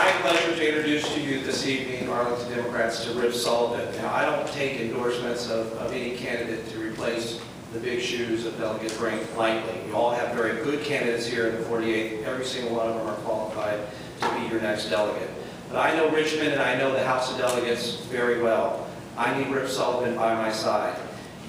my pleasure to introduce to you this evening, Arlington Democrats, to Rich Sullivan. Now, I don't take endorsements of any candidate to replace the big shoes of Delegate Brink lightly. You all have very good candidates here in the 48th. Every single one of them are qualified to be your next delegate. But I know Richmond and I know the House of Delegates very well. I need Rich Sullivan by my side.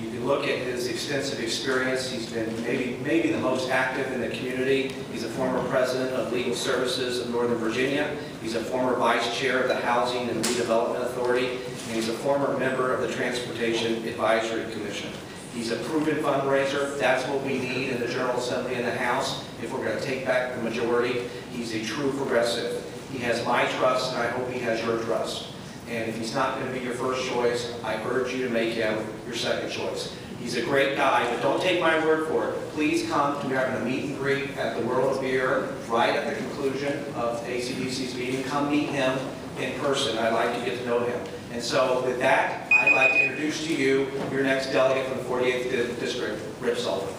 You can look at his extensive experience. He's been maybe the most active in the community. He's a former president of Legal Services of Northern Virginia. He's a former vice chair of the Housing and Redevelopment Authority, and he's a former member of the Transportation Advisory Commission. He's a proven fundraiser. That's what we need in the General Assembly and the House if we're going to take back the majority. He's a true progressive. He has my trust, and I hope he has your trust. And if he's not going to be your first choice, I urge you to make him your second choice. He's a great guy, but don't take my word for it. Please come to having a meet and greet at the World of Beer right at the conclusion of ACDC's meeting. Come meet him in person. I'd like to get to know him. And so with that, I'd like to introduce to you your next delegate from the 48th District, Rich Sullivan.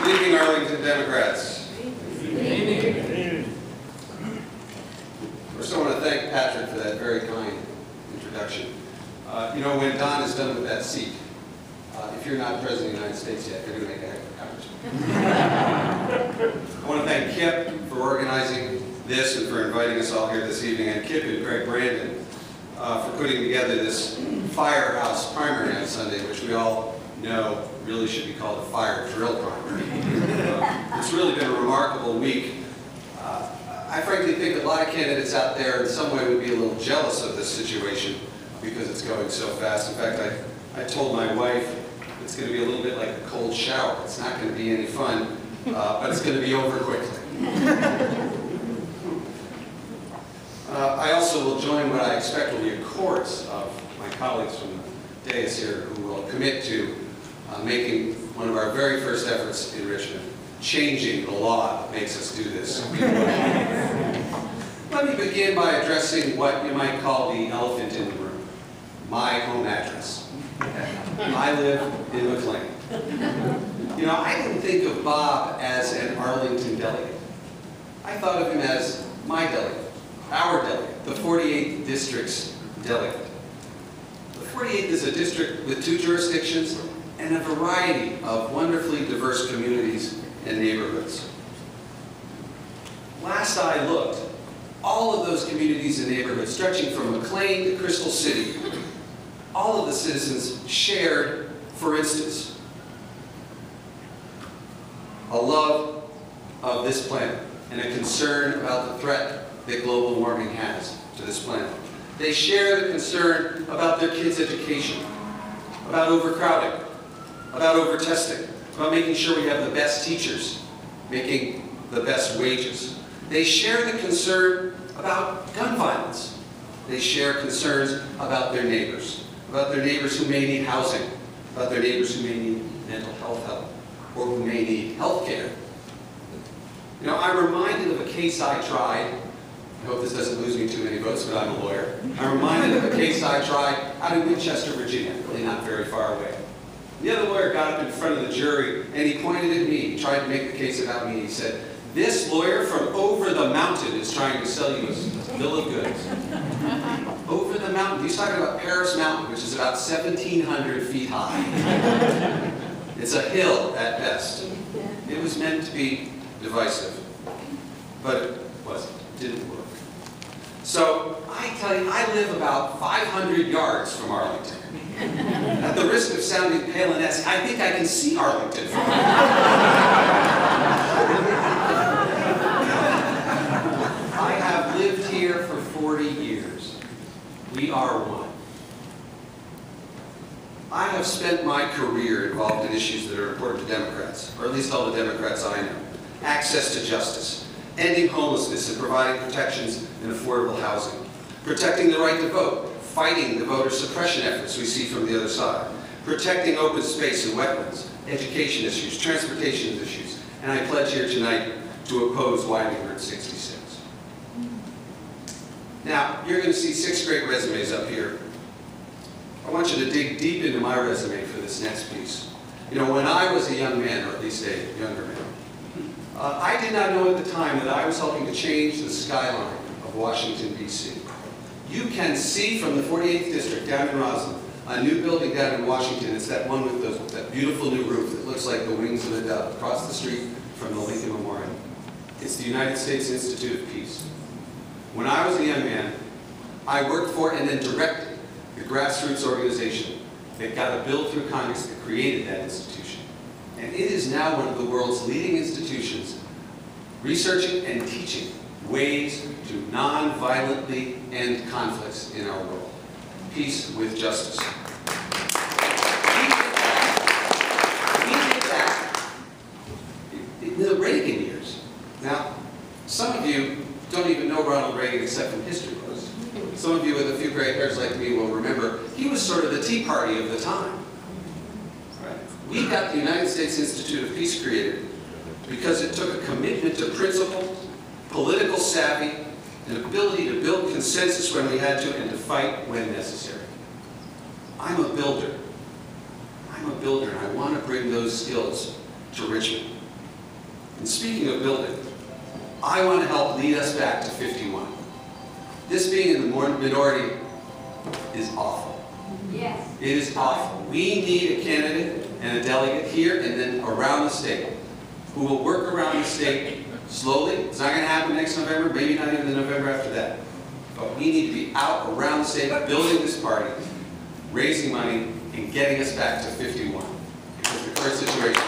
Good evening, Arlington Democrats. First, I want to thank Patrick for that very kind introduction. You know, when Don is done with that seat, if you're not President of the United States yet, you're going to make a heck of a congressman. I want to thank Kip for organizing this and for inviting us all here this evening, and Kip and Greg Brandon for putting together this firehouse primary on Sunday, which we all know really should be called a fire drill primary. It's really been a remarkable week. I frankly think a lot of candidates out there in some way would be a little jealous of this situation because it's going so fast. In fact, I told my wife it's going to be a little bit like a cold shower. It's not going to be any fun, but it's going to be over quickly. I also will join what I expect will be a chorus of my colleagues from the dais here who will commit to making one of our very first efforts in Richmond, changing the law that makes us do this. Let me begin by addressing what you might call the elephant in the room, my home address. I live in McLean. You know, I didn't think of Bob as an Arlington delegate. I thought of him as my delegate, our delegate, the 48th District's delegate. The 48th is a district with 2 jurisdictions and a variety of wonderfully diverse communities and neighborhoods. Last I looked, all of those communities and neighborhoods, stretching from McLean to Crystal City, all of the citizens shared, for instance, a love of this planet and a concern about the threat that global warming has to this planet. They share the concern about their kids' education, about overcrowding, about over-testing, about making sure we have the best teachers, making the best wages. They share the concern about gun violence. They share concerns about their neighbors who may need housing, about their neighbors who may need mental health help, or who may need health care. You know, I'm reminded of a case I tried. I hope this doesn't lose me too many votes, but I'm a lawyer. I'm reminded of a case I tried out in Winchester, Virginia, really not very far away. The other lawyer got up in front of the jury and he pointed at me. He tried to make the case about me. He said, "This lawyer from over the mountain is trying to sell you a bill of goods." Over the mountain. He's talking about Paris Mountain, which is about 1,700 feet high. It's a hill at best. It was meant to be divisive, but it wasn't. It didn't work. So I tell you, I live about 500 yards from Arlington. At the risk of sounding Palin-esque, I think I can see Arlington from here. I have lived here for 40 years. We are one. I have spent my career involved in issues that are important to Democrats, or at least all the Democrats I know. Access to justice, ending homelessness and providing protections in affordable housing, protecting the right to vote, fighting the voter suppression efforts we see from the other side, protecting open space and wetlands, education issues, transportation issues, and I pledge here tonight to oppose widening Route 66. Now, you're going to see 6 great resumes up here. I want you to dig deep into my resume for this next piece. You know, when I was a young man, or at least a younger man, I did not know at the time that I was helping to change the skyline of Washington, D.C. You can see from the 48th District down in Roslyn, a new building down in Washington. It's that one with that beautiful new roof that looks like the wings of a dove across the street from the Lincoln Memorial. It's the United States Institute of Peace. When I was a young man, I worked for and then directed the grassroots organization that got a bill through Congress that created that institution. And it is now one of the world's leading institutions researching and teaching ways to non-violently end conflicts in our world. Peace with justice. We did that in the Reagan years. Now, some of you don't even know Ronald Reagan except from history books. Some of you with a few gray hairs like me will remember he was sort of the Tea Party of the time. Right? We got the United States Institute of Peace created because it took a commitment to principle, political savvy, an ability to build consensus when we had to, and to fight when necessary. I'm a builder. I'm a builder, and I want to bring those skills to Richmond. And speaking of building, I want to help lead us back to 51. This being in the minority is awful. Yes. It is awful. We need a candidate and a delegate here and then around the state who will work around the state slowly. It's not going to happen next November, maybe not even the November after that. But we need to be out around the state building this party, raising money, and getting us back to 51. Because the current situation